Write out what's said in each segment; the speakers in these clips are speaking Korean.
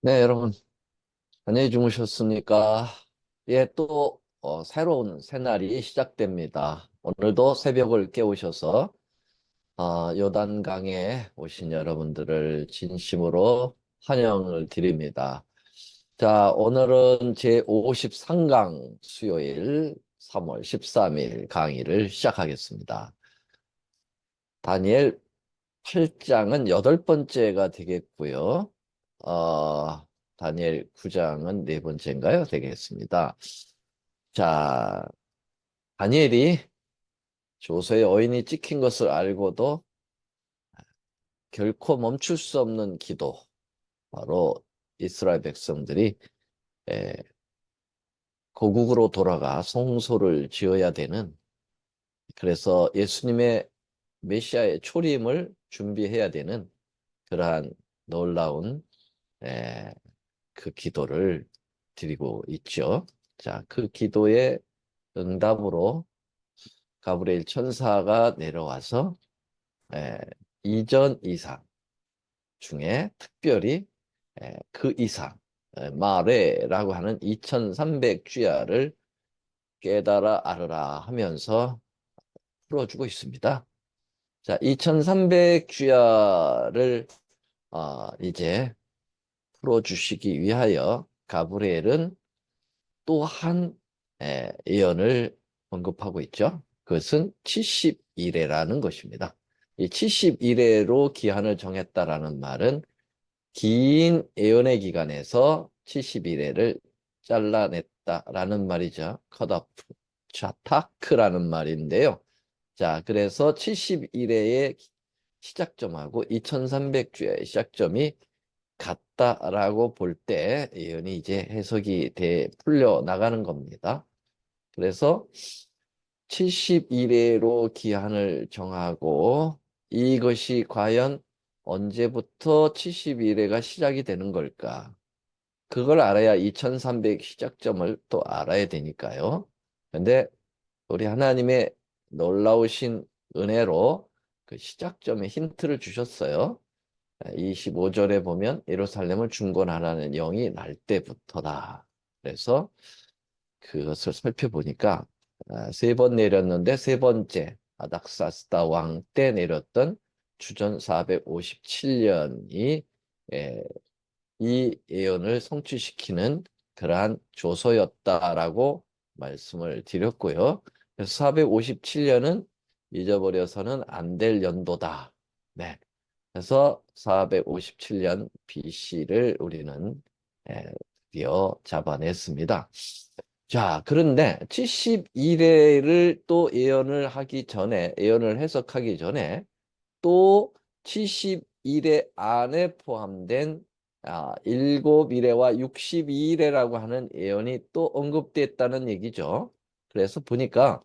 네, 여러분, 안녕히 주무셨습니까? 예, 또, 새로운 새날이 시작됩니다. 오늘도 새벽을 깨우셔서, 요단강에 오신 여러분들을 진심으로 환영을 드립니다. 자, 오늘은 제53강 수요일 3월 13일 강의를 시작하겠습니다. 다니엘 8장은 여덟 번째가 되겠고요. 어, 다니엘 9장은 네 번째인가요? 되겠습니다. 자, 다니엘이 조서의 어인이 찍힌 것을 알고도 결코 멈출 수 없는 기도, 바로 이스라엘 백성들이 에, 고국으로 돌아가 성소를 지어야 되는, 그래서 예수님의 메시아의 초림을 준비해야 되는 그러한 놀라운 에, 그 기도를 드리고 있죠. 자, 그 기도의 응답으로 가브리엘 천사가 내려와서 에, 이전 이상 중에 특별히 그 이상 마레라고 하는 2300주야를 깨달아 알으라 하면서 풀어주고 있습니다. 자, 2300주야를 이제 풀어주시기 위하여 가브리엘은 또 한 예언을 언급하고 있죠. 그것은 70일에라는 것입니다. 이 70일에로 기한을 정했다라는 말은 긴 예언의 기간에서 70일에를 잘라냈다라는 말이죠. 컷오프, 차타크라는 말인데요. 자, 그래서 70일의 시작점하고 2300주의 시작점이 같다라고 볼 때 예언이 이제 해석이 풀려 나가는 겁니다. 그래서 70일에로 기한을 정하고 이것이 과연 언제부터 70일에가 시작이 되는 걸까? 그걸 알아야 2300 시작점을 또 알아야 되니까요. 근데 우리 하나님의 놀라우신 은혜로 그 시작점에 힌트를 주셨어요. 25절에 보면 예루살렘을 중건하라는 영이 날 때부터다. 그래서 그것을 살펴보니까 세 번 내렸는데 세 번째 아닥사스다 왕 때 내렸던 주전 457년이 이 예언을 성취시키는 그러한 조서였다라고 말씀을 드렸고요. 그래서 457년은 잊어버려서는 안 될 연도다. 네. 그래서 457년 BC를 우리는 드디어 잡아냈습니다. 자, 그런데 71회를 또 예언을 하기 전에, 예언을 해석하기 전에 또 71회 안에 포함된 7일회와 62일회라고 하는 예언이 또 언급됐다는 얘기죠. 그래서 보니까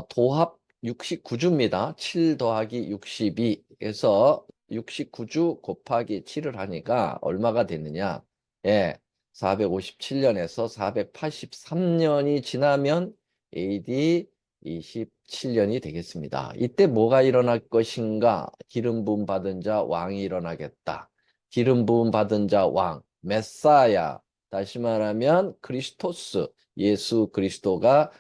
도합 69주입니다. 7 더하기 62에서 69주 곱하기 7을 하니까 얼마가 되느냐? 예, 457년에서 483년이 지나면 AD 27년이 되겠습니다. 이때 뭐가 일어날 것인가? 기름 부음 받은 자 왕이 일어나겠다. 기름 부음 받은 자 왕, 메사야, 다시 말하면 그리스토스, 예수 그리스도가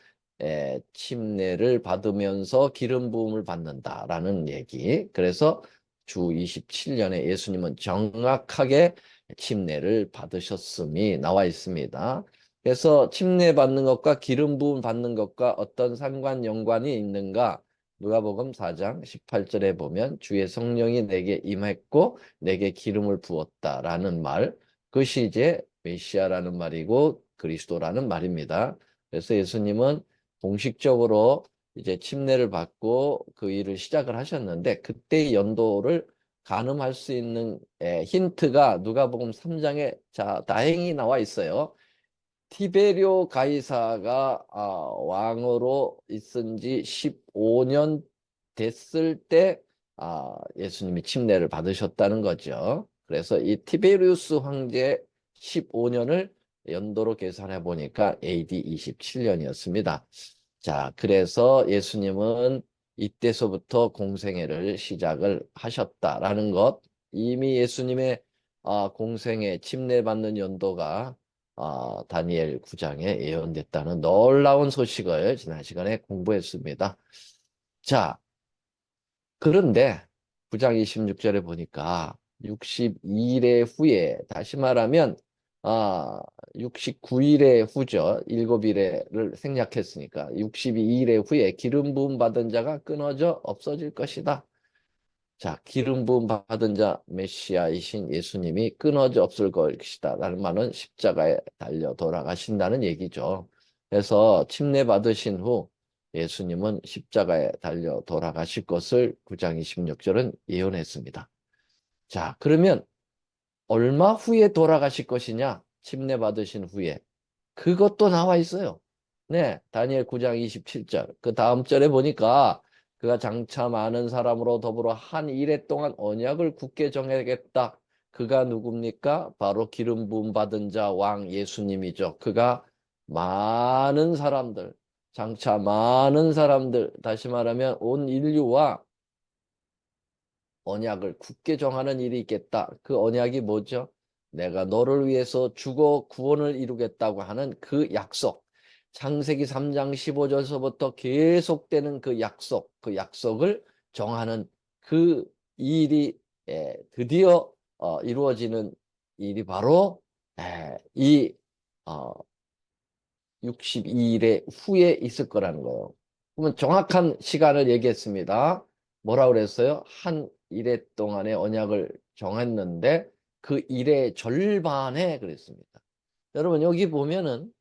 침례를 받으면서 기름 부음을 받는다라는 얘기. 그래서 주 27년에 예수님은 정확하게 침례를 받으셨음이 나와 있습니다. 그래서 침례 받는 것과 기름 부음 받는 것과 어떤 상관 연관이 있는가? 누가복음 4장 18절에 보면 주의 성령이 내게 임했고 내게 기름을 부었다라는 말. 그것이 이제 메시아라는 말이고 그리스도라는 말입니다. 그래서 예수님은 공식적으로 이제 침례를 받고 그 일을 시작을 하셨는데 그때의 연도를 가늠할 수 있는 힌트가 누가복음 3장에 자 다행히 나와 있어요. 티베리오 가이사가 왕으로 있은 지 15년 됐을 때 예수님이 침례를 받으셨다는 거죠. 그래서 이 티베리우스 황제 15년을 연도로 계산해 보니까 AD 27년이었습니다. 자, 그래서 예수님은 이때서부터 공생애를 시작을 하셨다라는 것, 이미 예수님의 공생에 침례받는 연도가 다니엘 9장에 예언됐다는 놀라운 소식을 지난 시간에 공부했습니다. 자, 그런데 9장 26절에 보니까 62일의 후에, 다시 말하면 69일의 후죠. 7일을 생략했으니까 62일의 후에 기름 부음 받은 자가 끊어져 없어질 것이다. 자, 기름 부음 받은 자 메시아이신 예수님이 끊어져 없을 것이다 라는 말은 십자가에 달려 돌아가신다는 얘기죠. 그래서 침례 받으신 후 예수님은 십자가에 달려 돌아가실 것을 9장 26절은 예언했습니다. 자, 그러면 얼마 후에 돌아가실 것이냐? 침례 받으신 후에. 그것도 나와 있어요. 네, 다니엘 9장 27절. 그 다음 절에 보니까 그가 장차 많은 사람으로 더불어 한 이레 동안 언약을 굳게 정하겠다. 그가 누굽니까? 바로 기름 부음 받은 자 왕 예수님이죠. 그가 많은 사람들, 장차 많은 사람들, 다시 말하면 온 인류와 언약을 굳게 정하는 일이 있겠다. 그 언약이 뭐죠? 내가 너를 위해서 죽어 구원을 이루겠다고 하는 그 약속. 창세기 3장 15절서부터 계속되는 그 약속, 그 약속을 정하는 그 일이 드디어 이루어지는 일이 바로 이 62일의 후에 있을 거라는 거예요. 그러면 정확한 시간을 얘기했습니다. 뭐라 그랬어요? 한 일해 동안의 언약을 정했는데 그 일의 절반에 그랬습니다. 여러분 여기 보면은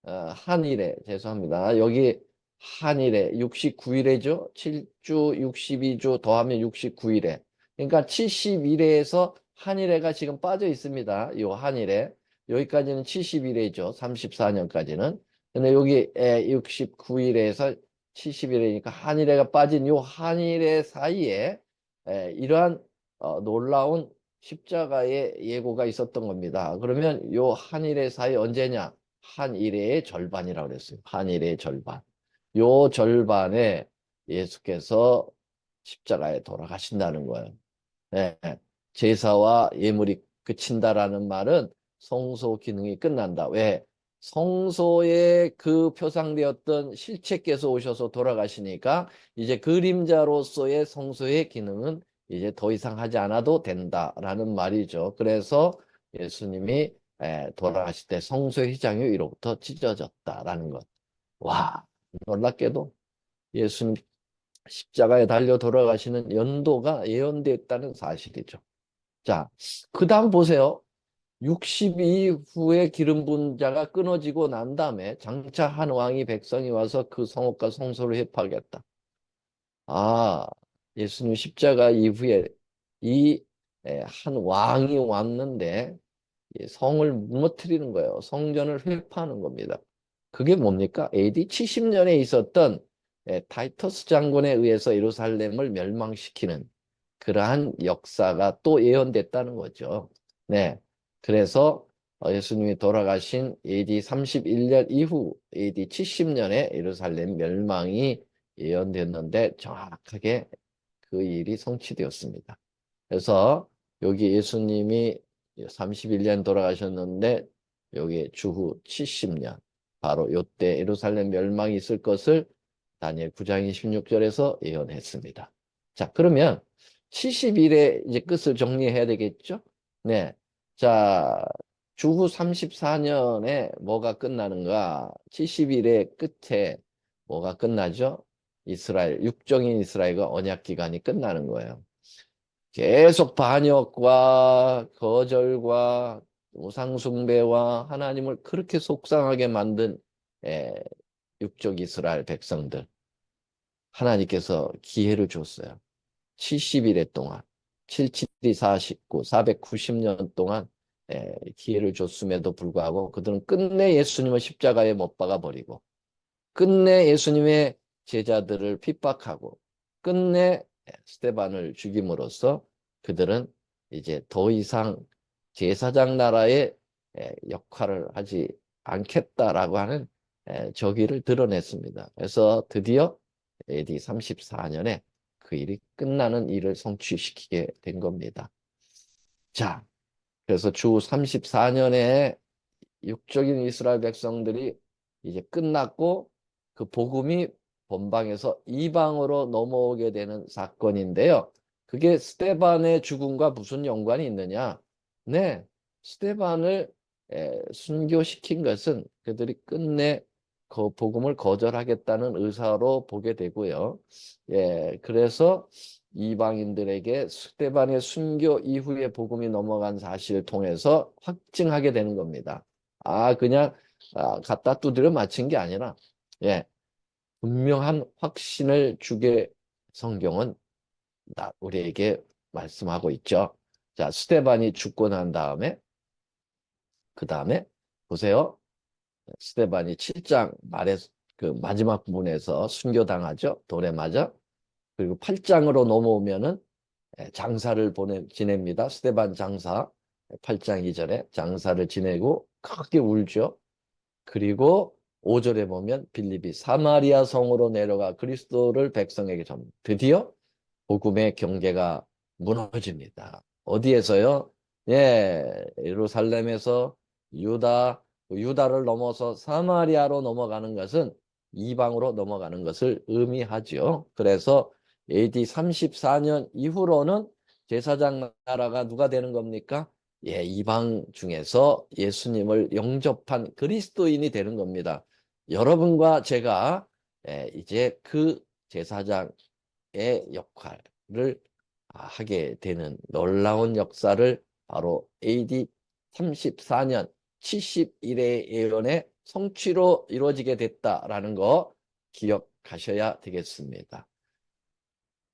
한일에 죄송합니다. 여기 한일에 69일에죠. 7주 62주 더하면 69일에. 그러니까 71회에서 한일에가 지금 빠져 있습니다. 요 한일에. 여기까지는 71회죠. 34년까지는. 근데 여기 69일에서 71회니까 한일에가 빠진 요 한일에 사이에 이러한 놀라운 십자가의 예고가 있었던 겁니다. 그러면 요 한일의 사이 언제냐? 한일의 절반이라고 그랬어요. 한일의 절반. 요 절반에 예수께서 십자가에 돌아가신다는 거예요. 네. 제사와 예물이 그친다라는 말은 성소 기능이 끝난다. 왜? 성소에 그 표상되었던 실체께서 오셔서 돌아가시니까 이제 그림자로서의 성소의 기능은 이제 더 이상 하지 않아도 된다라는 말이죠. 그래서 예수님이 돌아가실 때 성소의 휘장이 위로부터 찢어졌다라는 것. 와, 놀랍게도 예수님 십자가에 달려 돌아가시는 연도가 예언되었다는 사실이죠. 자, 그 다음 보세요. 62 후에 기름 부은 자가 끊어지고 난 다음에 장차 한 왕이 백성이 와서 그 성읍과 성소를 회파하겠다. 예수님 십자가 이후에 이 한 왕이 왔는데 성을 무너뜨리는 거예요. 성전을 회파하는 겁니다. 그게 뭡니까? AD 70년에 있었던 타이터스 장군에 의해서 예루살렘을 멸망시키는 그러한 역사가 또 예언됐다는 거죠. 네. 그래서 예수님이 돌아가신 AD 31년 이후 AD 70년에 예루살렘 멸망이 예언됐는데 정확하게 그 일이 성취되었습니다. 그래서 여기 예수님이 31년 돌아가셨는데 여기 주후 70년 바로 요때 예루살렘 멸망이 있을 것을 다니엘 9장 26절에서 예언했습니다. 자, 그러면 70일의 이제 끝을 정리해야 되겠죠? 네. 자, 주후 34년에 뭐가 끝나는가? 70일의 끝에 뭐가 끝나죠? 이스라엘, 육정인 이스라엘과 언약 기간이 끝나는 거예요. 계속 반역과 거절과 우상숭배와 하나님을 그렇게 속상하게 만든 에, 육족 이스라엘 백성들 하나님께서 기회를 줬어요. 70일에 동안 77이 49, 490년 동안 기회를 줬음에도 불구하고 그들은 끝내 예수님을 십자가에 못 박아 버리고 끝내 예수님의 제자들을 핍박하고 끝내 스테반을 죽임으로써 그들은 이제 더 이상 제사장 나라의 역할을 하지 않겠다라고 하는 저기를 드러냈습니다. 그래서 드디어 AD 34년에 그 일이 끝나는 일을 성취시키게 된 겁니다. 자, 그래서 주 34년에 육적인 이스라엘 백성들이 이제 끝났고 그 복음이 본방에서 이방으로 넘어오게 되는 사건인데요. 그게 스데반의 죽음과 무슨 연관이 있느냐? 네, 스데반을 순교시킨 것은 그들이 끝내 그 복음을 거절하겠다는 의사로 보게 되고요. 예, 그래서 이방인들에게 스데반의 순교 이후에 복음이 넘어간 사실을 통해서 확증하게 되는 겁니다. 그냥 갖다 두드려 맞힌 게 아니라, 예, 분명한 확신을 주게 성경은 우리에게 말씀하고 있죠. 자, 스데반이 죽고 난 다음에, 그 다음에 보세요. 스데반이 7장 말에 그 마지막 부분에서 순교당하죠. 돌에 맞아. 그리고 8장으로 넘어오면은 장사를 지냅니다. 스데반 장사. 8장 이전에 장사를 지내고 크게 울죠. 그리고 5절에 보면 빌립이 사마리아 성으로 내려가 그리스도를 백성에게 전 드디어 복음의 경계가 무너집니다. 어디에서요? 예, 예루살렘에서 유다를 넘어서 사마리아로 넘어가는 것은 이방으로 넘어가는 것을 의미하죠. 그래서 AD 34년 이후로는 제사장 나라가 누가 되는 겁니까? 예, 이방 중에서 예수님을 영접한 그리스도인이 되는 겁니다. 여러분과 제가 이제 그 제사장 역할을 하게 되는 놀라운 역사를 바로 AD 34년 70일의 예언의 성취로 이루어지게 됐다라는 거 기억하셔야 되겠습니다.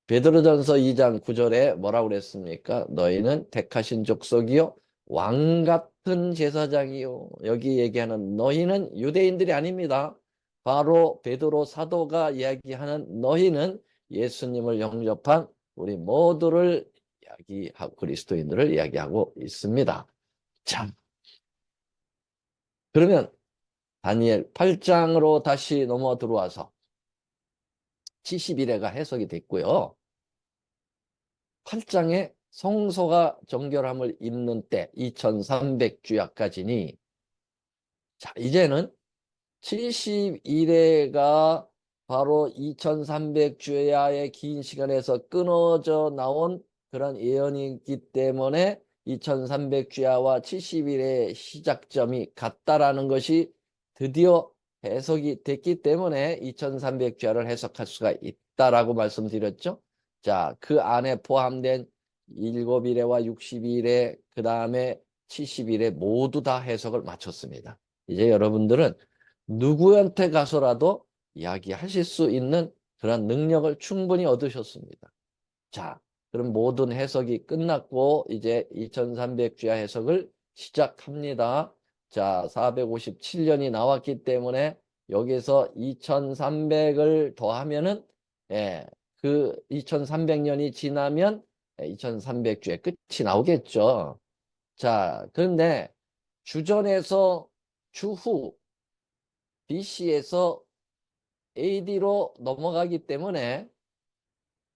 베드로전서 2장 9절에 뭐라고 그랬습니까? 너희는 택하신 족속이요 왕 같은 제사장이요. 여기 얘기하는 너희는 유대인들이 아닙니다. 바로 베드로 사도가 이야기하는 너희는 예수님을 영접한 우리 모두를 이야기하고 그리스도인들을 이야기하고 있습니다. 자, 그러면 다니엘 8장으로 다시 넘어 들어와서 70일에가 해석이 됐고요. 8장에 성소가 정결함을 입는 때 2300주야까지니 자 이제는 71회가 바로 2300주야의 긴 시간에서 끊어져 나온 그런 예언이기 때문에 2300주야와 70일의 시작점이 같다라는 것이 드디어 해석이 됐기 때문에 2300주야를 해석할 수가 있다라고 말씀드렸죠. 자, 그 안에 포함된 7일에와 60일에 그 다음에 70일에 모두 다 해석을 마쳤습니다. 이제 여러분들은 누구한테 가서라도 이야기하실 수 있는 그런 능력을 충분히 얻으셨습니다. 자, 그럼 모든 해석이 끝났고 이제 2300주야 해석을 시작합니다. 자, 457년이 나왔기 때문에 여기서 2300을 더하면은 그 2300년이 지나면 2300주의 끝이 나오겠죠. 자, 그런데 주전에서 주후 BC에서 AD로 넘어가기 때문에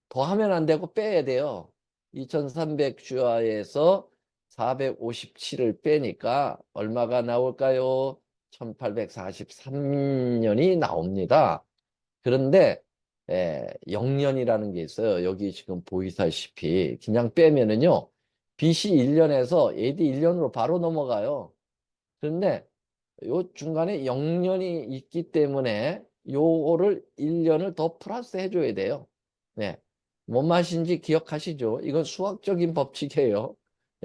더하면 안 되고 빼야 돼요. 2300주야에서 457을 빼니까 얼마가 나올까요? 1843년이 나옵니다. 그런데 0년이라는 게 있어요. 여기 지금 보이다시피 그냥 빼면은요. BC 1년에서 AD 1년으로 바로 넘어가요. 그런데 요 중간에 0년이 있기 때문에 요거를 1년을 더 플러스 해줘야 돼요. 네. 뭔 맛인지 기억하시죠? 이건 수학적인 법칙이에요.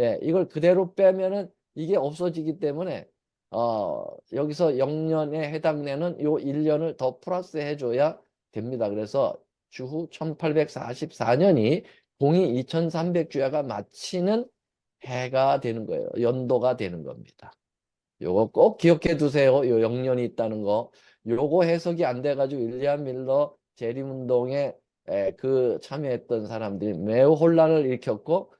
예, 이걸 그대로 빼면은 이게 없어지기 때문에 여기서 0년에 해당되는 요 1년을 더 플러스 해줘야 됩니다. 그래서 주후 1844년이 공이 2300주야가 마치는 해가 되는 거예요. 연도가 되는 겁니다. 요거 꼭 기억해 두세요. 요 영년이 있다는 거. 요거 해석이 안 돼가지고 윌리엄 밀러 재림운동에 그 참여했던 사람들이 매우 혼란을 일으켰고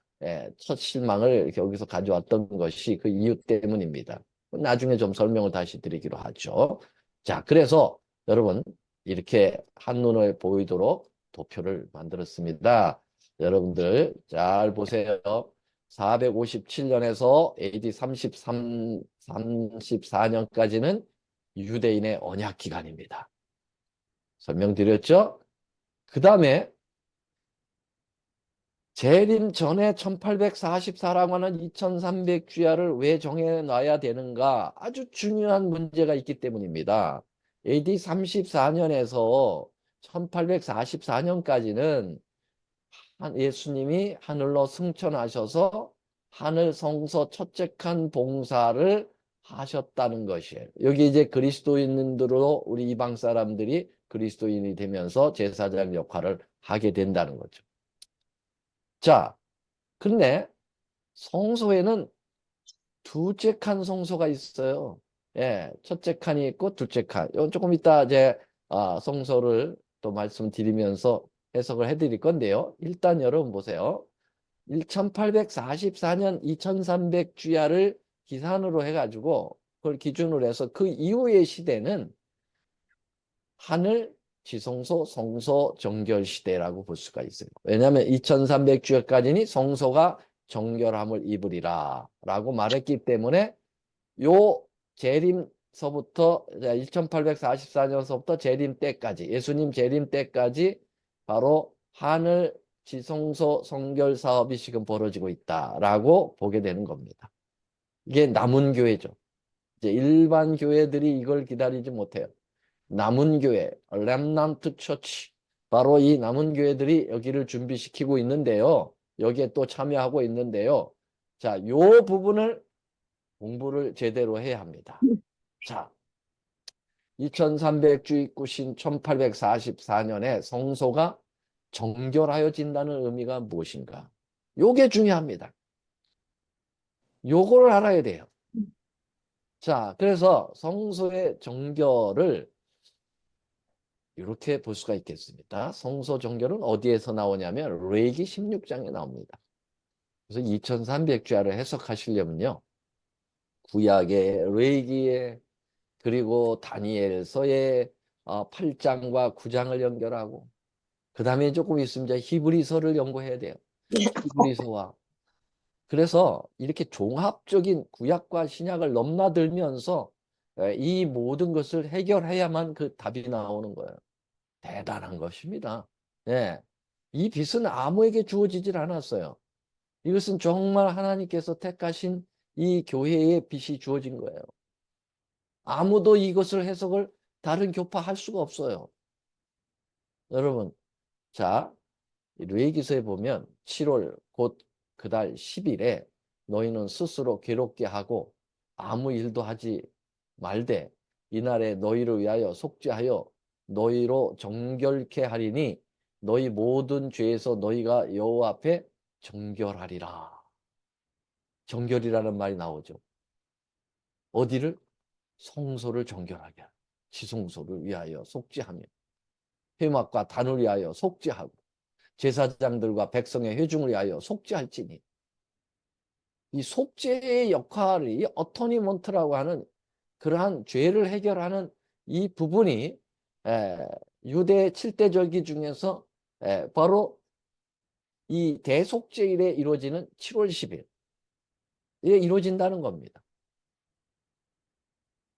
첫 실망을 이렇게 여기서 가져왔던 것이 그 이유 때문입니다. 나중에 좀 설명을 다시 드리기로 하죠. 자, 그래서 여러분 이렇게 한눈에 보이도록 도표를 만들었습니다. 여러분들 잘 보세요. 457년에서 AD 34년까지는 유대인의 언약 기간입니다. 설명드렸죠? 그 다음에 재림 전에 1844라고 하는 2300주야를 왜 정해놔야 되는가? 아주 중요한 문제가 있기 때문입니다. AD 34년에서 1844년까지는 예수님이 하늘로 승천하셔서 하늘 성소 첫째 칸 봉사를 하셨다는 것이에요. 여기 이제 그리스도인들로 우리 이방 사람들이 그리스도인이 되면서 제사장 역할을 하게 된다는 거죠. 자, 근데 성소에는 두째 칸 성소가 있어요. 예, 첫째 칸이 있고 둘째 칸. 이건 조금 이따 이제 성소를 또 말씀드리면서 해석을 해드릴 건데요. 일단 여러분 보세요. 1844년 2300주야를 기산으로 해가지고 그걸 기준으로 해서 그 이후의 시대는 하늘 지성소 성소 정결 시대라고 볼 수가 있어요. 왜냐하면 2300주야까지는 성소가 정결함을 입으리라 라고 말했기 때문에 요 재림서부터 1844년서부터 재림 때까지 예수님 재림 때까지 바로 하늘 지성소 성결 사업이 지금 벌어지고 있다라고 보게 되는 겁니다. 이게 남은 교회죠. 이제 일반 교회들이 이걸 기다리지 못해요. 남은 교회, 렘넌트 처치. 바로 이 남은 교회들이 여기를 준비시키고 있는데요. 여기에 또 참여하고 있는데요. 자, 요 부분을 공부를 제대로 해야 합니다. 자, 2300주 입구신 1844년에 성소가 정결하여진다는 의미가 무엇인가? 요게 중요합니다. 요거를 알아야 돼요. 자, 그래서 성소의 정결을 이렇게 볼 수가 있겠습니다. 성소 정결은 어디에서 나오냐면 레위기 16장에 나옵니다. 그래서 2300주야를 해석하시려면요. 구약의 레위기의 그리고 다니엘서의 8장과 9장을 연결하고 그 다음에 조금 있으면 이제 히브리서를 연구해야 돼요. 히브리서와 그래서 이렇게 종합적인 구약과 신약을 넘나들면서 이 모든 것을 해결해야만 그 답이 나오는 거예요. 대단한 것입니다. 예. 이 빛은 아무에게 주어지질 않았어요. 이것은 정말 하나님께서 택하신 이 교회의 빛이 주어진 거예요. 아무도 이것을 해석을 다른 교파할 수가 없어요. 여러분, 자, 레위기서에 보면 7월 곧 그달 10일에 너희는 스스로 괴롭게 하고 아무 일도 하지 말되 이날에 너희를 위하여 속죄하여 너희로 정결케 하리니 너희 모든 죄에서 너희가 여호와 앞에 정결하리라. 정결이라는 말이 나오죠. 어디를? 성소를 정결하게 하라. 지성소를 위하여 속죄하며 회막과 단을 위하여 속죄하고 제사장들과 백성의 회중을 위하여 속죄할지니 이 속죄의 역할이 어토니먼트라고 하는 그러한 죄를 해결하는 이 부분이 유대 7대 절기 중에서 바로 이 대속죄일에 이루어지는 7월 10일 에 이루어진다는 겁니다.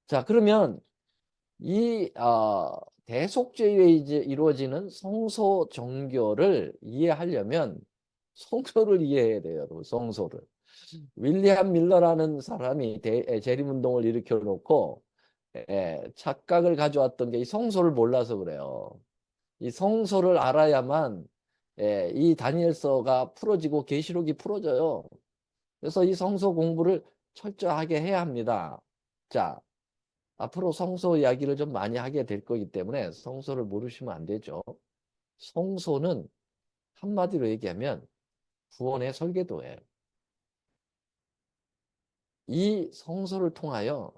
자, 그러면 이 대속죄일에 이제 이루어지는 성소 정결을 이해하려면 성소를 이해해야 돼요. 성소를. 윌리엄 밀러라는 사람이 재림운동을 일으켜 놓고 착각을 가져왔던 게 이 성소를 몰라서 그래요. 이 성소를 알아야만 이 다니엘서가 풀어지고 계시록이 풀어져요. 그래서 이 성소 공부를 철저하게 해야 합니다. 자, 앞으로 성소 이야기를 좀 많이 하게 될 거기 때문에 성소를 모르시면 안 되죠. 성소는 한마디로 얘기하면 구원의 설계도예요. 이 성소를 통하여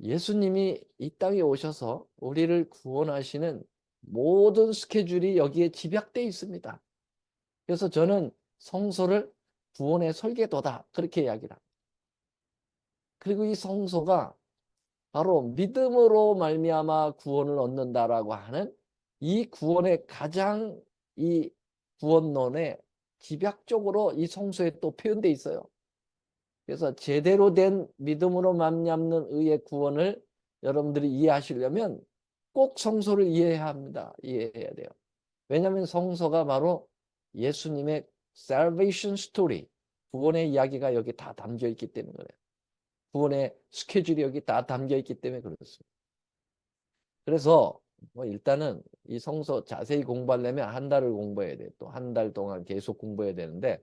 예수님이 이 땅에 오셔서 우리를 구원하시는 모든 스케줄이 여기에 집약되어 있습니다. 그래서 저는 성소를 구원의 설계도다 그렇게 이야기를 합니다. 그리고 이 성소가 바로 믿음으로 말미암아 구원을 얻는다라고 하는 이 구원의 가장 이 구원론의 집약적으로 이 성소에 또 표현되어 있어요. 그래서 제대로 된 믿음으로 말미암는 의의 구원을 여러분들이 이해하시려면 꼭 성소를 이해해야 합니다. 이해해야 돼요. 왜냐하면 성소가 바로 예수님의 salvation story, 구원의 이야기가 여기 다 담겨 있기 때문에 그래요. 구원의 스케줄이 여기 다 담겨 있기 때문에 그렇습니다. 그래서 뭐 일단은 이 성서 자세히 공부하려면 한 달을 공부해야 돼요. 또 한 달 동안 계속 공부해야 되는데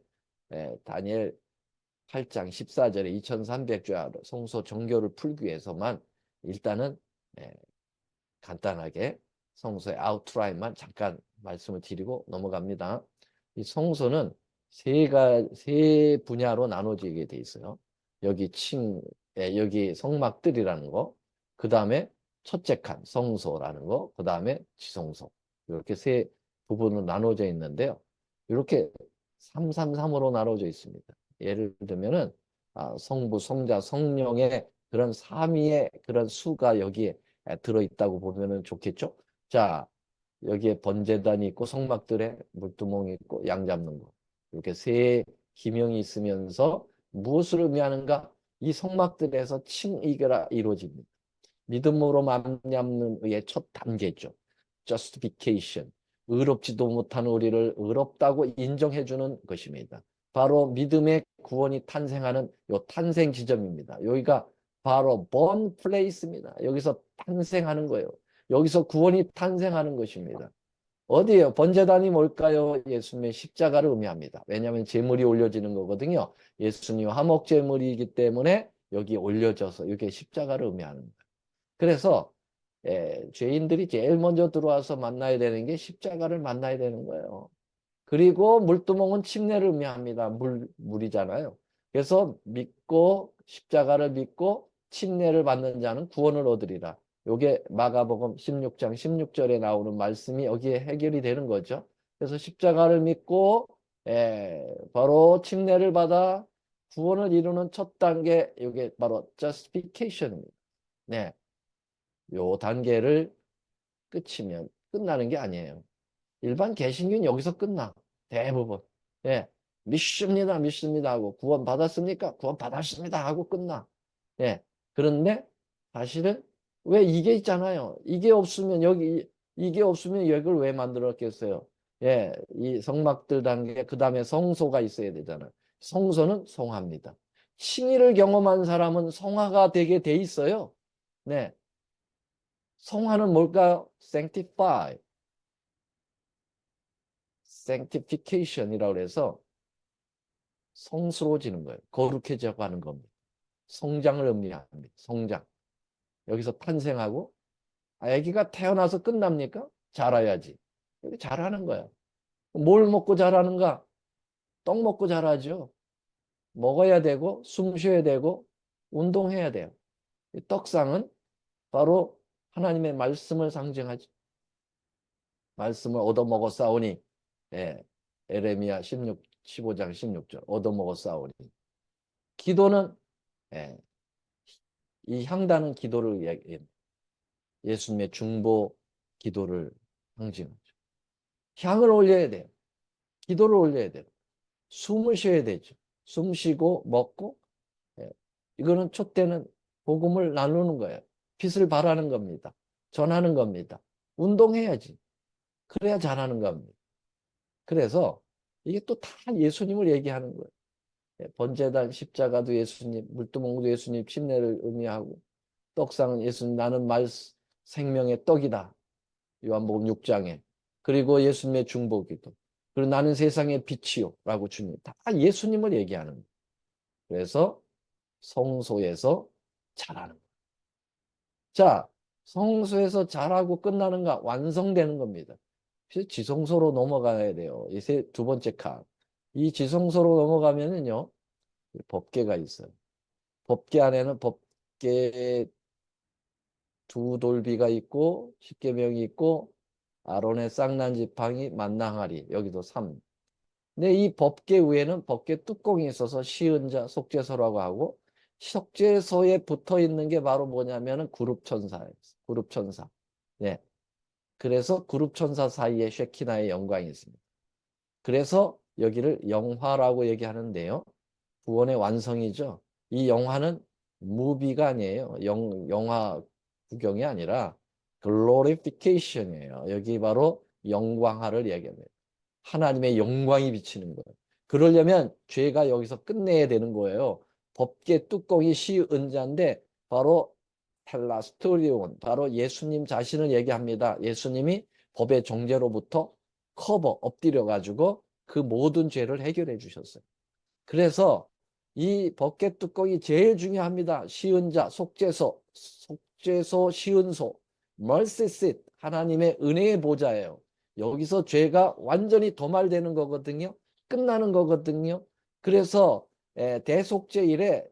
다니엘 8장 14절에 2300조 성소 정교를 풀기 위해서만 일단은 간단하게 성소의 아웃라인만 잠깐 말씀을 드리고 넘어갑니다. 이 성소는 세 분야로 나눠지게 돼 있어요. 여기 여기 성막들이라는 거, 그 다음에 첫째 칸 성소라는 거, 그 다음에 지성소, 이렇게 세 부분으로 나눠져 있는데요. 이렇게 333으로 나눠져 있습니다. 예를 들면은 성부, 성자, 성령의 그런 삼위의 그런 수가 여기에 들어있다고 보면은 좋겠죠. 자, 여기에 번제단이 있고 성막들에 물두멍이 있고 양 잡는 거, 이렇게 세 기명이 있으면서 무엇을 의미하는가? 이 성막들에서 칭의가 이루어집니다. 믿음으로 말미암는 의의 첫 단계죠. justification. 의롭지도 못한 우리를 의롭다고 인정해주는 것입니다. 바로 믿음의 구원이 탄생하는 요 탄생 지점입니다. 여기가 바로 born place입니다. 여기서 탄생하는 거예요. 여기서 구원이 탄생하는 것입니다. 어디에요? 번제단이 뭘까요? 예수님의 십자가를 의미합니다. 왜냐하면 제물이 올려지는 거거든요. 예수님 화목 제물이기 때문에 여기 올려져서 이게 십자가를 의미하는 거예요. 그래서 죄인들이 제일 먼저 들어와서 만나야 되는 게 십자가를 만나야 되는 거예요. 그리고 물두멍은 침례를 의미합니다. 물이잖아요. 그래서 믿고 십자가를 믿고 침례를 받는 자는 구원을 얻으리라. 요게 마가복음 16장 16절에 나오는 말씀이 여기에 해결이 되는 거죠. 그래서 십자가를 믿고 바로 침례를 받아 구원을 이루는 첫 단계, 이게 바로 justification입니다. 네, 요 단계를 끝이면 끝나는 게 아니에요. 일반 개신교는 여기서 끝나. 대부분. 예. 믿습니다. 믿습니다 하고 구원 받았습니까? 구원 받았습니다 하고 끝나. 예. 그런데 사실은 왜 이게 있잖아요. 이게 없으면 여기를 왜 만들었겠어요? 예. 이 성막들 단계 그다음에 성소가 있어야 되잖아요. 성소는 성화입니다. 칭의를 경험한 사람은 성화가 되게 돼 있어요. 네. 성화는 뭘까요? sanctify, sanctification이라고 해서 성스러워지는 거예요. 거룩해져 가는 겁니다. 성장을 의미합니다. 성장. 여기서 탄생하고 아기가 태어나서 끝납니까? 자라야지. 여기 자라는 거야. 뭘 먹고 자라는가? 떡 먹고 자라죠. 먹어야 되고 숨 쉬어야 되고 운동해야 돼요. 이 떡상은 바로 하나님의 말씀을 상징하죠. 말씀을 얻어먹었사오니 에레미야 15장 16절 얻어먹었사오니 기도는 예, 이 향단은 기도를 예수님의 중보 기도를 상징하죠. 향을 올려야 돼요. 기도를 올려야 돼요. 숨을 쉬어야 되죠. 숨 쉬고 먹고 이거는 촛대는 복음을 나누는 거예요. 빛을 발하는 겁니다. 전하는 겁니다. 운동해야지. 그래야 잘하는 겁니다. 그래서 이게 또 다 예수님을 얘기하는 거예요. 번제단 십자가도 예수님, 물두멍도 예수님 침례를 의미하고 떡상은 예수님 나는 생명의 떡이다. 요한복음 6장에. 그리고 예수님의 중보기도. 그리고 나는 세상의 빛이요 라고 주님. 다 예수님을 얘기하는 거예요. 그래서 성소에서 자라는 거예요. 자, 성소에서 자라고 끝나는가? 완성되는 겁니다. 지성소로 넘어가야 돼요. 두 번째 칸. 이 지성소로 넘어가면은요, 법궤가 있어요. 법궤 안에는 법궤 두 돌비가 있고 십계명이 있고 아론의 쌍난 지팡이 만나항아리 여기도 3. 근데 이 법궤 위에는 법궤 뚜껑이 있어서 시은자 속죄소라고 하고 속죄소에 붙어 있는 게 바로 뭐냐면은 그룹천사예요. 그룹천사. 네. 그래서 그룹천사 사이에 쉐키나의 영광이 있습니다. 그래서 여기를 영화라고 얘기하는데요. 구원의 완성이죠. 이 영화는 무비가 아니에요. 영화 구경이 아니라 glorification이에요. 여기 바로 영광화를 얘기합니다. 하나님의 영광이 비치는 거예요. 그러려면 죄가 여기서 끝내야 되는 거예요. 법계 뚜껑이 시은자인데 바로 텔라스토리온, 바로 예수님 자신을 얘기합니다. 예수님이 법의 정죄로부터 엎드려 가지고 그 모든 죄를 해결해 주셨어요. 그래서 이 법계 뚜껑이 제일 중요합니다. 시은자, 속죄소, 시은소, mercy seat, 하나님의 은혜의 보좌예요. 여기서 죄가 완전히 도말되는 거거든요. 끝나는 거거든요. 그래서 대속죄일에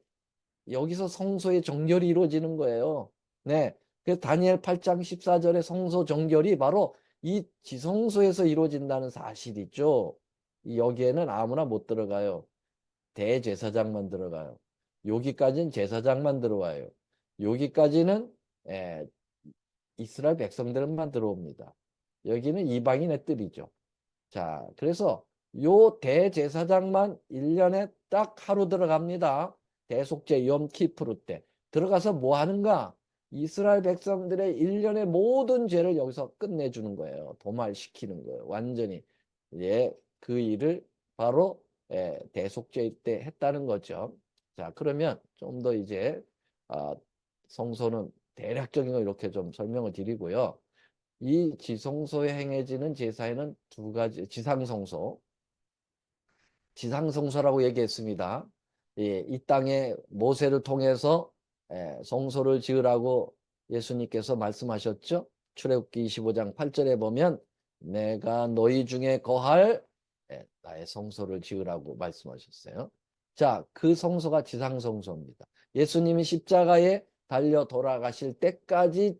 여기서 성소의 정결이 이루어지는 거예요. 네. 그래서 다니엘 8장 14절의 성소 정결이 바로 이 지성소에서 이루어진다는 사실이죠. 여기에는 아무나 못 들어가요. 대제사장만 들어가요. 여기까지는 제사장만 들어와요. 여기까지는 에, 이스라엘 백성들만 들어옵니다. 여기는 이방인의 뜰이죠. 자, 그래서 요 대제사장만 1년에 딱 하루 들어갑니다. 대속죄 염키프루 때. 들어가서 뭐 하는가? 이스라엘 백성들의 1년의 모든 죄를 여기서 끝내주는 거예요. 도말시키는 거예요. 완전히. 예, 그 일을 바로 대속죄 때 했다는 거죠. 자, 그러면 좀 더 이제 아, 성소는 대략적인 거 이렇게 좀 설명을 드리고요. 이 지성소에 행해지는 제사에는 두 가지, 지상성소라고 얘기했습니다. 예, 이 땅에 모세를 통해서 성소를 지으라고 예수님께서 말씀하셨죠. 출애굽기 25장 8절에 보면 내가 너희 중에 거할 나의 성소를 지으라고 말씀하셨어요. 자, 그 성소가 지상성소입니다. 예수님이 십자가에 달려 돌아가실 때까지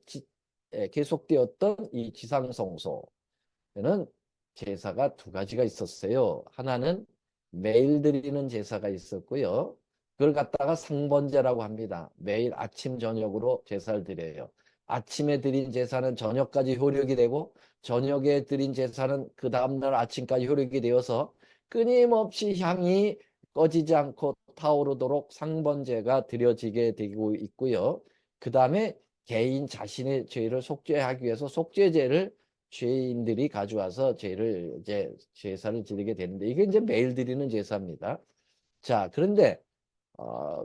계속되었던 이 지상성소에는 제사가 두 가지가 있었어요. 하나는 매일 드리는 제사가 있었고요. 그걸 갖다가 상번제라고 합니다. 매일 아침 저녁으로 제사를 드려요. 아침에 드린 제사는 저녁까지 효력이 되고 저녁에 드린 제사는 그 다음날 아침까지 효력이 되어서 끊임없이 향이 꺼지지 않고 타오르도록 상번제가 드려지게 되고 있고요. 그 다음에 개인 자신의 죄를 속죄하기 위해서 속죄제를 죄인들이 가져와서 죄를 이제 제사를 지르게 되는데 이게 이제 매일 드리는 제사입니다. 자, 그런데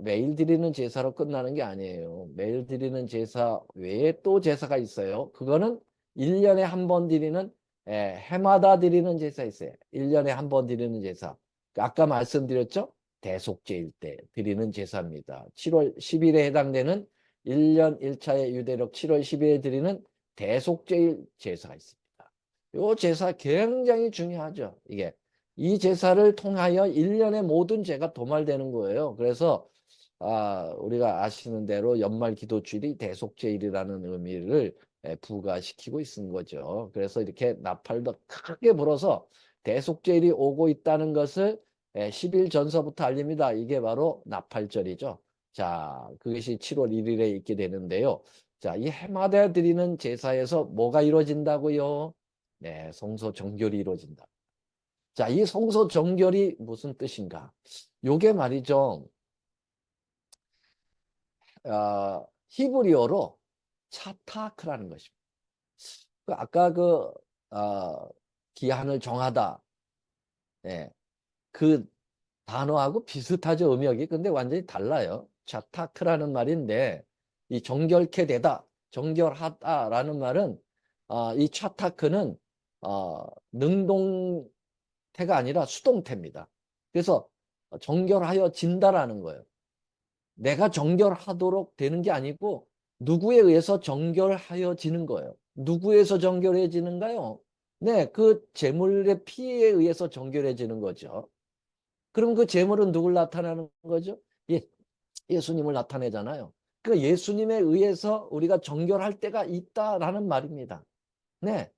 매일 드리는 제사로 끝나는 게 아니에요. 매일 드리는 제사 외에 또 제사가 있어요. 그거는 1년에 한 번 드리는 해마다 드리는 제사 있어요. 1년에 한 번 드리는 제사. 아까 말씀드렸죠? 대속죄일 때 드리는 제사입니다. 7월 10일에 해당되는 1년 1차의 유대력 7월 10일에 드리는 대속죄일 제사가 있습니다. 이 제사 굉장히 중요하죠. 이게 이 제사를 통하여 1년의 모든 죄가 도말되는 거예요. 그래서 우리가 아시는 대로 연말 기도주일이 대속죄일이라는 의미를 부과시키고 있는 거죠. 그래서 이렇게 나팔도 크게 불어서 대속죄일이 오고 있다는 것을 10일 전서부터 알립니다. 이게 바로 나팔절이죠. 자, 그것이 7월 1일에 있게 되는데요. 자, 이 해마다 드리는 제사에서 뭐가 이루어진다고요? 네, 성소 정결이 이루어진다. 자, 이 성소 정결이 무슨 뜻인가? 요게 말이죠. 히브리어로 차타크라는 것입니다. 아까 기한을 정하다. 예, 그 단어하고 비슷하죠, 음역이. 근데 완전히 달라요. 차타크라는 말인데, 이 정결케 되다, 정결하다라는 말은, 이 차타크는, 능동태가 아니라 수동태입니다. 그래서 정결하여진다라는 거예요. 내가 정결하도록 되는 게 아니고 누구에 의해서 정결하여지는 거예요. 누구에서 정결해지는가요? 네, 그 제물의 피에 의해서 정결해지는 거죠. 그럼 그 제물은 누굴 나타내는 거죠? 예, 예수님을 나타내잖아요. 그 예수님에 의해서 우리가 정결할 때가 있다라는 말입니다. 네.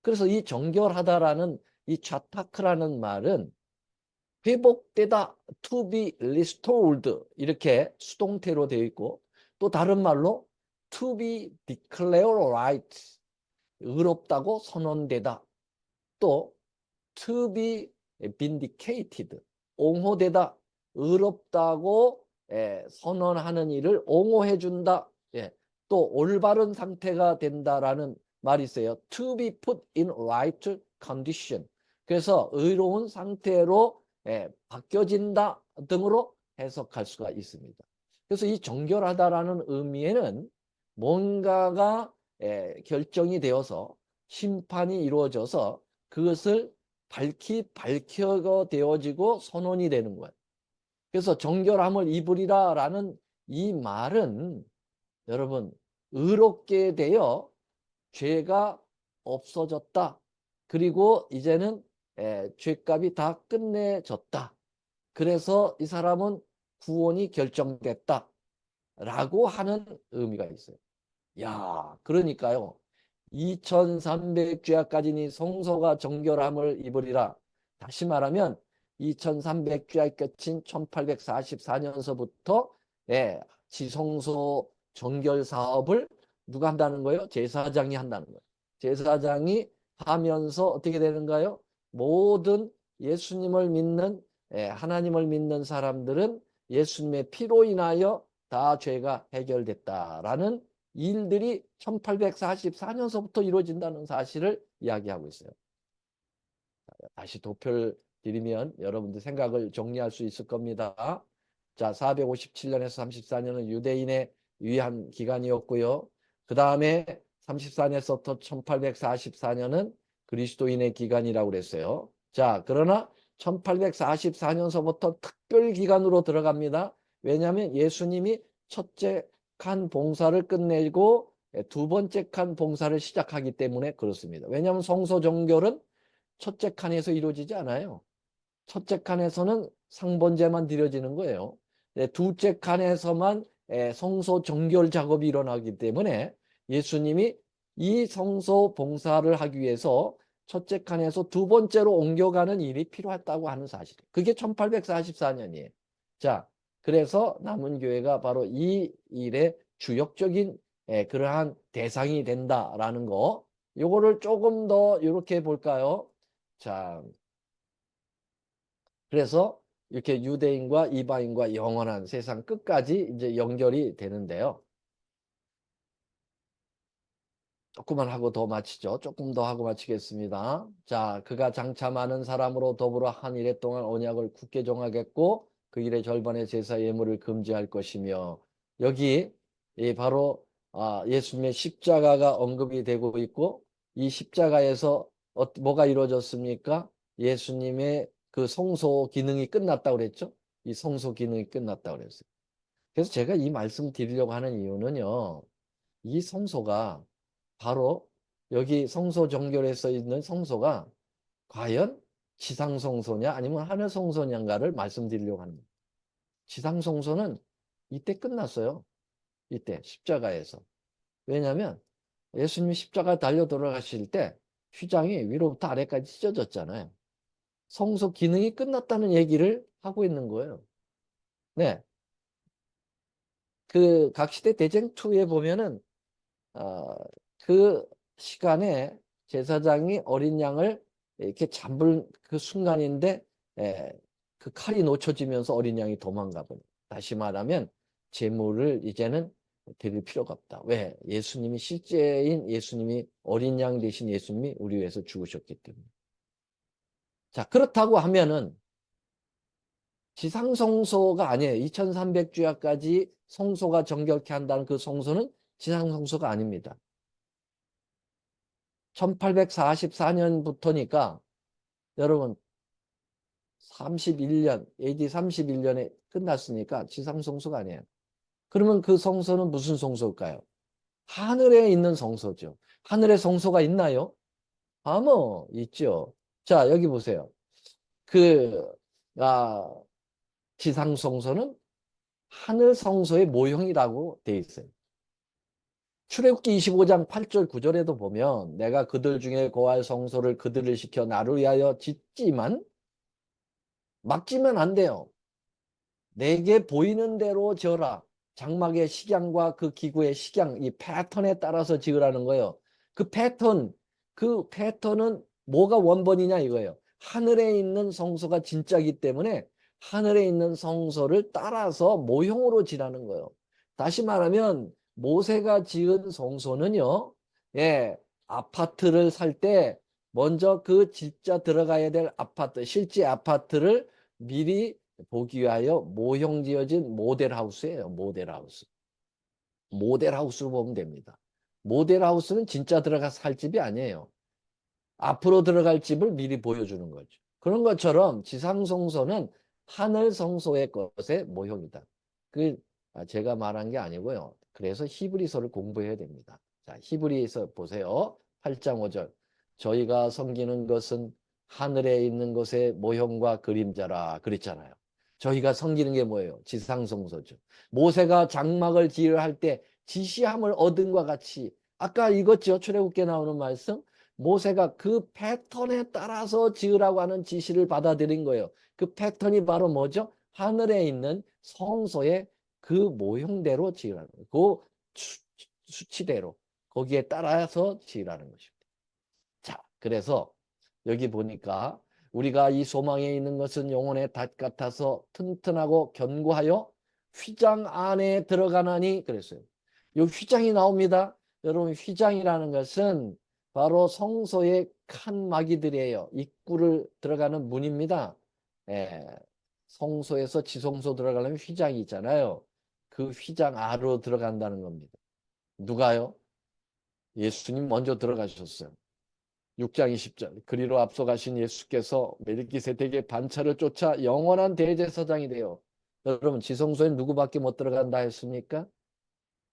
그래서 이 정결하다라는 이 좌타크라는 말은 회복되다, to be restored 이렇게 수동태로 되어 있고 또 다른 말로 to be declared right 의롭다고 선언되다 또 to be vindicated, 옹호되다, 의롭다고 선언하는 일을 옹호해 준다. 예. 또 올바른 상태가 된다라는 말이 있어요. To be put in right condition. 그래서 의로운 상태로 바뀌어진다 등으로 해석할 수가 있습니다. 그래서 이 정결하다라는 의미에는 뭔가가 결정이 되어서 심판이 이루어져서 그것을 밝혀되어지고 선언이 되는 거예요. 그래서 정결함을 입으리라라는 이 말은 여러분 의롭게 되어 죄가 없어졌다. 그리고 이제는 죄값이 다 끝내졌다. 그래서 이 사람은 구원이 결정됐다. 라고 하는 의미가 있어요. 야, 그러니까요. 2300주야까지니 성소가 정결함을 입으리라. 다시 말하면 2300주야 끝인 1844년서부터 지성소 정결 사업을 누가 한다는 거예요? 제사장이 한다는 거예요. 제사장이 하면서 어떻게 되는가요? 모든 예수님을 믿는 하나님을 믿는 사람들은 예수님의 피로 인하여 다 죄가 해결됐다라는 일들이 1844년서부터 이루어진다는 사실을 이야기하고 있어요. 다시 도표를 드리면 여러분들 생각을 정리할 수 있을 겁니다. 자, 457년에서 34년은 유대인의 위한 기간이었고요. 그 다음에 34년에서부터 1844년은 그리스도인의 기간이라고 그랬어요. 자, 그러나 1844년서부터 특별 기간으로 들어갑니다. 왜냐하면 예수님이 첫째 칸 봉사를 끝내고 두 번째 칸 봉사를 시작하기 때문에 그렇습니다. 왜냐하면 성소 정결은 첫째 칸에서 이루어지지 않아요. 첫째 칸에서는 상번제만 드려지는 거예요. 둘째 칸에서만 성소 정결 작업이 일어나기 때문에 예수님이 이 성소 봉사를 하기 위해서 첫째 칸에서 두 번째로 옮겨가는 일이 필요했다고 하는 사실. 그게 1844년이에요. 자, 그래서 남은 교회가 바로 이 일의 주역적인 그러한 대상이 된다라는 거. 요거를 조금 더 이렇게 볼까요? 자, 그래서 이렇게 유대인과 이방인과 영원한 세상 끝까지 이제 연결이 되는데요. 조금만 하고 더 마치죠. 조금 더 하고 마치겠습니다. 자, 그가 장차 많은 사람으로 더불어 한 이래 동안 언약을 굳게 정하겠고 그 일의 절반의 제사 예물을 금지할 것이며 여기 바로 예수님의 십자가가 언급이 되고 있고 이 십자가에서 뭐가 이루어졌습니까? 예수님의 그 성소 기능이 끝났다고 그랬죠. 이 성소 기능이 끝났다고 그랬어요. 그래서 제가 이 말씀 드리려고 하는 이유는요. 이 성소가 바로 여기 성소 정결에 써 있는 성소가 과연 지상 성소냐 아니면 하늘 성소냐인가를 말씀드리려고 합니다. 지상 성소는 이때 끝났어요. 이때 십자가에서. 왜냐하면 예수님이 십자가 달려 돌아가실 때 휘장이 위로부터 아래까지 찢어졌잖아요. 성소 기능이 끝났다는 얘기를 하고 있는 거예요. 네. 그 각시대 대쟁2에 보면은 그 시간에 제사장이 어린 양을 이렇게 잡을 그 순간인데 그 칼이 놓쳐지면서 어린 양이 도망가 버려요. 다시 말하면 제물을 이제는 드릴 필요가 없다. 왜? 예수님이 실제인 예수님이 어린 양 대신 예수님이 우리 위해서 죽으셨기 때문에. 자, 그렇다고 하면은 지상성소가 아니에요. 2300주야까지 성소가 정결케 한다는 그 성소는 지상성소가 아닙니다. 1844년부터니까 여러분 31년, AD 31년에 끝났으니까 지상성소가 아니에요. 그러면 그 성소는 무슨 성소일까요? 하늘에 있는 성소죠. 하늘에 성소가 있나요? 뭐 있죠. 자, 여기 보세요. 그 지상성소는 하늘 성소의 모형이라고 돼 있어요. 출애굽기 25장 8절 9절에도 보면 내가 그들 중에 거할 성소를 그들을 시켜 나를 위하여 짓지만 막지면 안 돼요. 내게 보이는 대로 지어라. 장막의 식양과 그 기구의 식양, 이 패턴에 따라서 지으라는 거예요. 그 패턴은 뭐가 원본이냐 이거예요. 하늘에 있는 성소가 진짜이기 때문에 하늘에 있는 성소를 따라서 모형으로 지라는 거예요. 다시 말하면 모세가 지은 성소는요. 예, 아파트를 살 때 먼저 그 진짜 들어가야 될 아파트, 실제 아파트를 미리 보기 위하여 모형 지어진 모델하우스예요. 모델하우스. 모델하우스로 보면 됩니다. 모델하우스는 진짜 들어가서 살 집이 아니에요. 앞으로 들어갈 집을 미리 보여주는 거죠. 그런 것처럼 지상성소는 하늘성소의 것의 모형이다. 그 제가 말한 게 아니고요. 그래서 히브리서를 공부해야 됩니다. 자, 히브리서 보세요. 8장 5절. 저희가 섬기는 것은 하늘에 있는 것의 모형과 그림자라 그랬잖아요. 저희가 섬기는 게 뭐예요? 지상성소죠. 모세가 장막을 지으려 할 때 지시함을 얻은 것 같이 아까 읽었죠? 출애굽기에 나오는 말씀. 모세가 그 패턴에 따라서 지으라고 하는 지시를 받아들인 거예요. 그 패턴이 바로 뭐죠? 하늘에 있는 성소의 그 모형대로 지으라는 거예요. 그 수치대로 거기에 따라서 지으라는 것입니다. 자, 그래서 여기 보니까 우리가 이 소망에 있는 것은 영혼의 닷 같아서 튼튼하고 견고하여 휘장 안에 들어가나니 그랬어요. 이 휘장이 나옵니다. 여러분 휘장이라는 것은 바로 성소의 칸막이들이에요. 입구를 들어가는 문입니다. 예, 성소에서 지성소 들어가려면 휘장이 있잖아요. 그 휘장 안으로 들어간다는 겁니다. 누가요? 예수님 먼저 들어가셨어요. 6장 20절 그리로 앞서가신 예수께서 멜기세덱의 반차를 쫓아 영원한 대제사장이 되어 여러분 지성소에 누구밖에 못 들어간다 했습니까?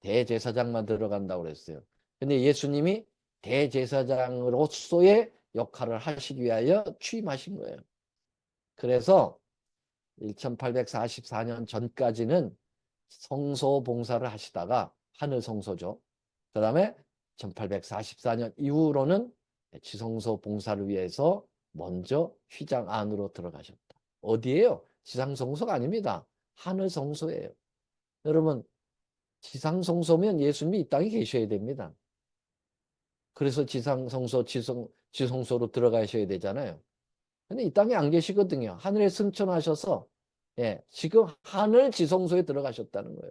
대제사장만 들어간다고 그랬어요. 근데 예수님이 대제사장으로서의 역할을 하시기 위하여 취임하신 거예요. 그래서 1844년 전까지는 성소 봉사를 하시다가 하늘 성소죠. 그 다음에 1844년 이후로는 지성소 봉사를 위해서 먼저 휘장 안으로 들어가셨다. 어디예요? 지상 성소가 아닙니다. 하늘 성소예요. 여러분 지상 성소면 예수님이 이 땅에 계셔야 됩니다. 그래서 지상 성소, 지성소로 들어가셔야 되잖아요. 근데 이 땅에 안 계시거든요. 하늘에 승천하셔서 예, 지금 하늘 지성소에 들어가셨다는 거예요.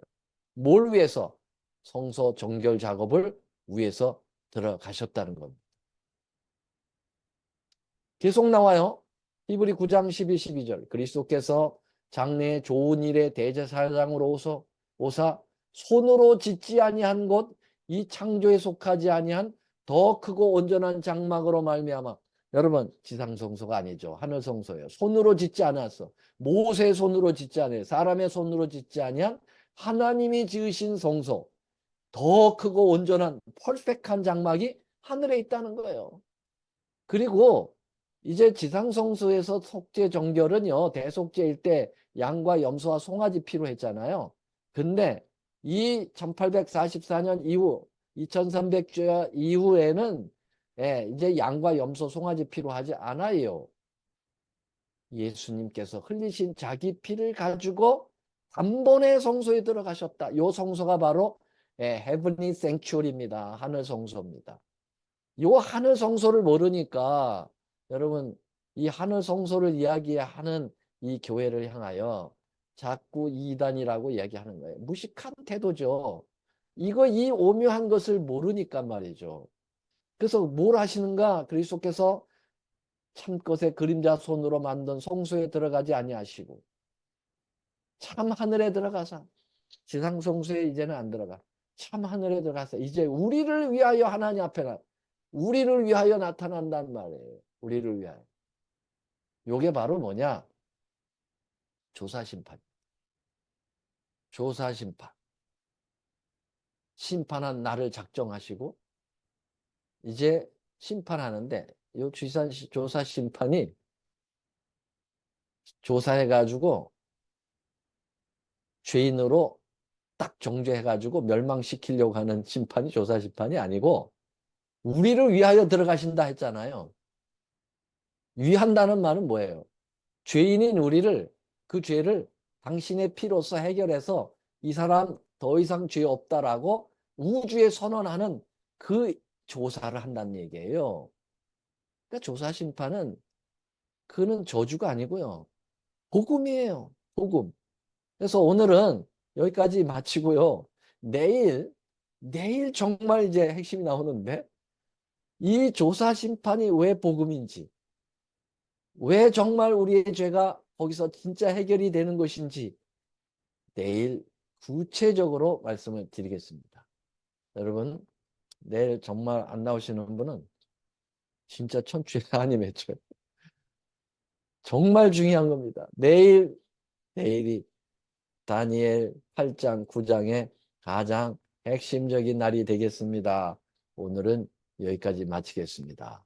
뭘 위해서? 성소 정결 작업을 위해서 들어가셨다는 겁니다. 계속 나와요. 히브리 9장 12, 12절. 그리스도께서 장래의 좋은 일의 대제사장으로 오사 손으로 짓지 아니한 곳 이 창조에 속하지 아니한 더 크고 온전한 장막으로 말미암아 여러분 지상성소가 아니죠. 하늘성소예요. 손으로 짓지 않았어. 모세의 손으로 짓지 않아요. 사람의 손으로 짓지 아니한 하나님이 지으신 성소 더 크고 온전한 퍼펙트한 장막이 하늘에 있다는 거예요. 그리고 이제 지상성소에서 속죄 정결은요. 대속죄일 때 양과 염소와 송아지 피로 했잖아요. 근데 이 1844년 이후 2300주 이후에는 이제 양과 염소 송아지 피로 하지 않아요. 예수님께서 흘리신 자기 피를 가지고 단번에 성소에 들어가셨다. 요 성소가 바로 헤븐리 생츄얼입니다. 하늘 성소입니다. 요 하늘 성소를 모르니까 여러분 이 하늘 성소를 이야기하는 이 교회를 향하여 자꾸 이단이라고 이야기하는 거예요. 무식한 태도죠. 이 오묘한 것을 모르니까 말이죠. 그래서 뭘 하시는가? 그리스도께서 참것의 그림자 손으로 만든 성소에 들어가지 아니하시고 참 하늘에 들어가서 지상 성소에 이제는 안 들어가. 참 하늘에 들어가서 이제 우리를 위하여 하나님 앞에 우리를 위하여 나타난단 말이에요. 우리를 위하여. 요게 바로 뭐냐? 조사심판. 조사심판. 심판한 날을 작정하시고 이제 심판하는데 요 조사심판이 조사해가지고 죄인으로 딱 정죄해가지고 멸망시키려고 하는 심판이 조사심판이 아니고 우리를 위하여 들어가신다 했잖아요. 위한다는 말은 뭐예요? 죄인인 우리를 그 죄를 당신의 피로서 해결해서 이 사람 더 이상 죄 없다라고 우주에 선언하는 그 조사를 한다는 얘기예요. 그러니까 조사 심판은 그는 저주가 아니고요. 복음이에요. 복음. 그래서 오늘은 여기까지 마치고요. 내일 정말 이제 핵심이 나오는데 이 조사 심판이 왜 복음인지, 왜 정말 우리의 죄가 거기서 진짜 해결이 되는 것인지 내일 구체적으로 말씀을 드리겠습니다. 여러분, 내일 정말 안 나오시는 분은 진짜 천추의 아님의 죄. 정말 중요한 겁니다. 내일이 다니엘 8장, 9장의 가장 핵심적인 날이 되겠습니다. 오늘은 여기까지 마치겠습니다.